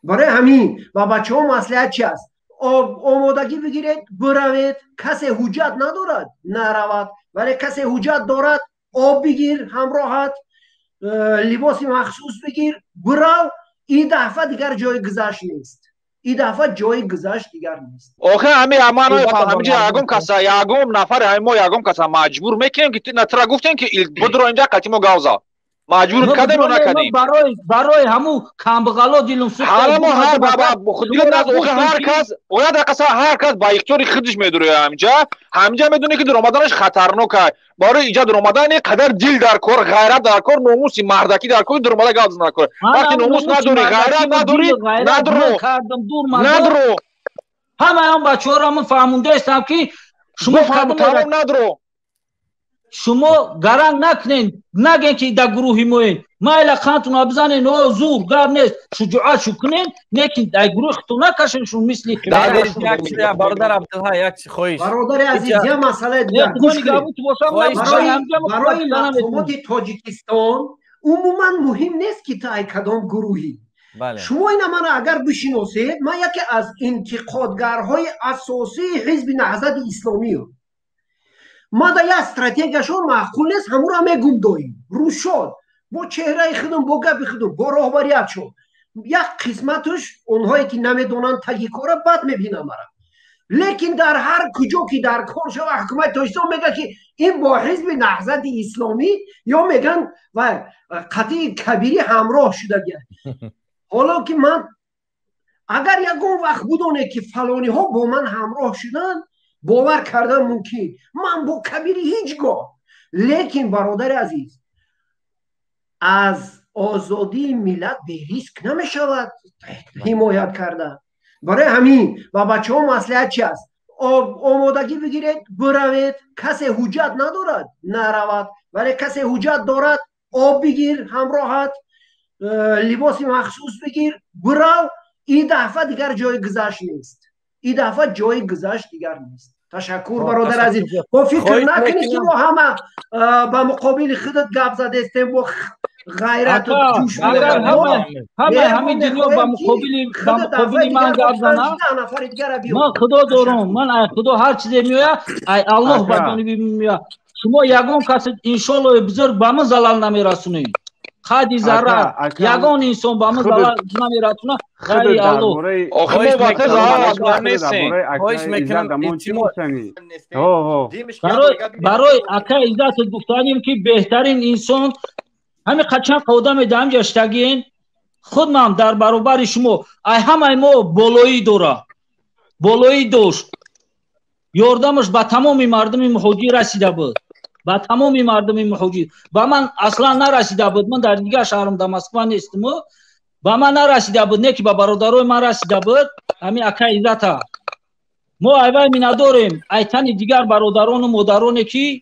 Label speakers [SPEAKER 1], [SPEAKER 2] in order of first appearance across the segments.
[SPEAKER 1] برای همین و بچه ها مسئله چی است؟ آمادگی بگیرید بروید. کسی حجت ندارد نرود، ولی کسی حجت دارد آب بگیر همراهت، لباس مخصوص بگیر برو. این دفعه دیگر جای گذشت نیست. این دفعه جای گذشت دیگر نیست.
[SPEAKER 2] آخه همین همینجا یگم نفر ما یگم کسا مجبور میکنیم که نترا گفتیم که بدرو اینجا قتیمو گاوزا مجبور کردیم و نکردیم
[SPEAKER 3] برای همو کامبغالا دیلم سوخت.
[SPEAKER 2] حالا ما هر بابا خود دیگه هر کس با اختیار خودش میدونه. همینجا میدونه که در رمضانش خطرناکه. برای ایجاد رمضان قدر دل در کار، غیرت در کار، ناموس مردکی در کار، در رمضان گاز نکنه. وقتی ناموس نداری، غیرت نداری، ندرو.
[SPEAKER 3] همه هم بچه‌ها را من فهمونده هستم که شما
[SPEAKER 2] تمام ندرو.
[SPEAKER 3] شما گرنگ نکنین، نگین که در گروهی موین مایل خانتون بزنین و زور گر نیست شجاعت شو کنین، لیکن در گروه خطون نکشین شون مثلی
[SPEAKER 4] برادر عبدالله یک چی خواهیش
[SPEAKER 1] برادر عزیز یه مسئله دیگر گوش کنید. برای مفهومات تاجیکستان عموما مهم نیست که تا کدام گروهی. شما این من اگر بشناسید، من یکی از انتقادگرهای اساسی حزب نهضت اسلامی هم. ما در یه استراتژیشون معقول نیست همون را میگم داریم روز شد با چهره خودم با گپ خودم با راهبریت شد یک قسمتش اونهایی که نمیدونن تگی کاره بد میبینم مرا، لیکن در هر کجا که در کار شد حکومت تاجیکستان میگه که این با حزب نهضت اسلامی یا میگن و قطعی کبیری همراه شده گه. حالا که من اگر یکون وقت بودونه که فلانی ها با من همراه شدن باور کردن ممکن من با کبیری هیچگاه، لیکن برادر عزیز از آزادی ملت به ریسک نمی شود حمایت کردن. برای همین و بچه ها مسئله چی است؟ آمادگی بگیرید بروید. کسی حجت ندارد نرود، ولی کسی حجت دارد آب بگیر همراهت، لباس مخصوص بگیر برو. این دفعه دیگر جای گذشت نیست. این دفعه جای گذشت دیگر نیست. تشکر برادر عزیز. با فکر نکنید که ما همه با مقابل خودت گپ زده استیم با غیرت و جوش
[SPEAKER 3] همین دنیا با مقابل من گپ زنه. من خدا دارم، من خدا هر چیزی میوه ای الله بدانی میوه. شما یگان کس انشالله بزرگ با من زلال نمیرسونید. خادی ذره یگان انسان با من زلال نمیرسونه غیر الله.
[SPEAKER 2] آخه ما وقت زلال نیستیم.
[SPEAKER 3] برای اکا عزت گفتانیم که بهترین انسان همین قچن قدم دم جشتگین خود من در برابر شما ای همه ما بالایی داره، بالایی داشت، یاردمش با تمام مردم محوجی رسیده بود، با تمام مردم محوجی. با من اصلا نرسیده بود. من در دیگه شهرم دمشق نیستم، با من نرسیده بود، نه که با برادرای من رسیده بود. همین اکا عزت ما ایوای می نداریم ای تن دیگر برادران و مادران که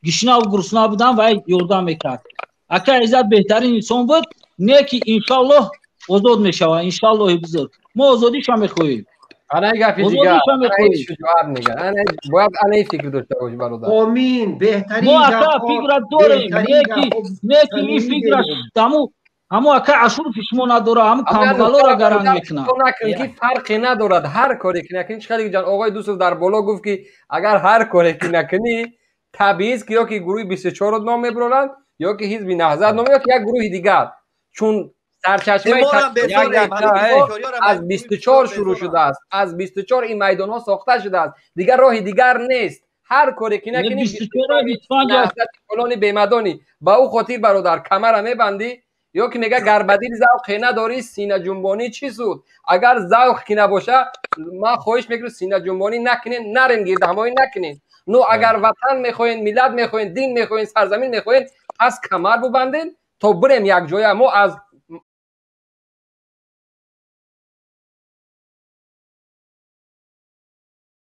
[SPEAKER 3] گشنه و گرسنه بودن و یاردم میکرد. اکا عزت بهترین انسان بود، نه که انشالله آزاد میشوه. انشالله بزرگ ما آزادیش هم میخواهیم.
[SPEAKER 4] انا گفتی دیگه جواب میگه. انا باید انا فکر داشته باشم برادر.
[SPEAKER 1] آمین. بهترین
[SPEAKER 3] ما اکا فکر داریم، نه که این فکرش دمو همو اکا عشور پیشمو نداره، همو کامبغالا را گرنگ میکنه.
[SPEAKER 4] تو نکن که فرقی ندارد هر کاری که نکنی. چخیلی جان آقای دوست در بالا گفت که اگر هر کاری که نکنی طبیعی است که یا که گروه 24 رو نام میبرند یا که حزب نهضت نام یا که یک گروه دیگر، چون سرچشمه از 24 شروع شده است. از 24 این میدان ها ساخته شده است، دیگر راه دیگر نیست. هر کاری که نکنی
[SPEAKER 3] 24
[SPEAKER 4] فلانی بیمدانی با او خاطر برادر کمر میبندی یا که میگه گربدیل ذوق نداری سینه جنبانی چی سود. اگر ذوق کی نباشه ما خواهش میکنم سینه جنبانی نکنین، نرین گرد همایی نکنین. نو اگر وطن میخواین، ملت میخواین، دین میخواین، سرزمین میخواین، پس کمر ببندین تا بریم یک جای. ما از